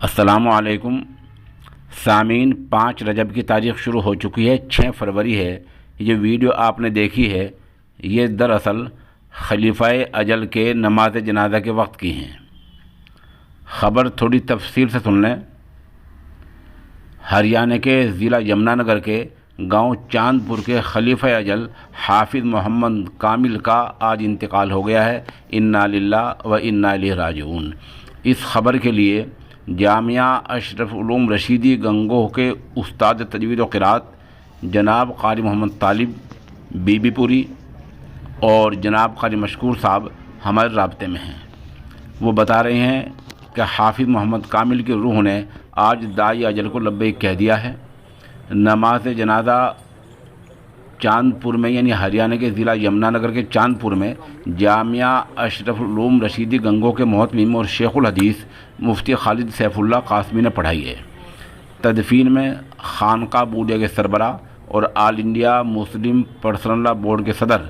السلام علیکم سامعین، 5 رجب کی تاریخ شروع ہو چکی ہے، 6 فروری ہے۔ یہ ویڈیو آپ نے دیکھی ہے، یہ دراصل خلیفہ اجل کے نماز جنازہ کے وقت کی ہیں۔ خبر تھوڑی تفصیل سے سن لیں۔ ہریانہ کے ضلع یمنا نگر کے گاؤں چاند پور کے خلیفہ اجل حافظ محمد کامل کا آج انتقال ہو گیا ہے۔ انا للہ و انا الیہ راجعون۔ اس خبر کے لیے جامعہ اشرف علوم رشیدی گنگوہ کے استاد تجوید و قرات جناب قاری محمد طالب بی بی پوری اور جناب قاری مشکور صاحب ہمارے رابطے میں ہیں۔ وہ بتا رہے ہیں کہ حافظ محمد کامل کی روح نے آج داعی اجل کو لبیک کہہ دیا ہے۔ نماز جنازہ چاند پور میں، یعنی ہریانہ کے ضلع یمنا نگر کے چاند پور میں جامعہ اشرف علوم رشیدی گنگوہ کے محتمم اور شیخ الحدیث مفتی خالد سیف اللہ قاسمی نے پڑھائی ہے۔ تدفین میں خانقاہ بودیہ کے سربراہ اور all India Muslim personal law board کے صدر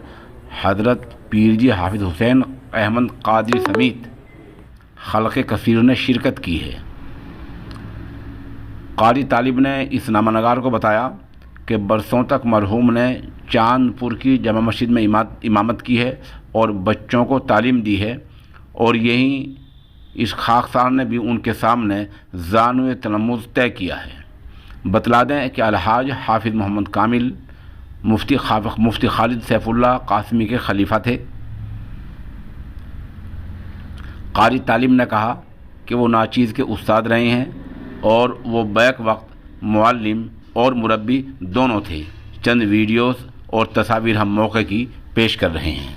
حضرت پیر جی حافظ حسین احمد قادری سمیت خلق کثیر نے شرکت کی ہے۔ قاری طالب نے اس نامہ نگار کو بتایا کہ برسوں تک مرحوم نے چاند پور کی جامع مسجد میں امامت کی ہے اور بچوں کو تعلیم دی ہے، اور یہیں اس خاکسار نے بھی ان کے سامنے زانو تلمذ طے کیا ہے۔ بتلا دیں کہ الحاج حافظ محمد کامل مفتی خالد سیف اللہ قاسمی کے خلیفہ تھے۔ قاری طالب نے کہا کہ وہ ناچیز کے استاد رہے ہیں اور وہ بیک وقت معلم اور مربی دونوں تھے۔ چند ویڈیوز اور تصاویر ہم موقع کی پیش کر رہے ہیں۔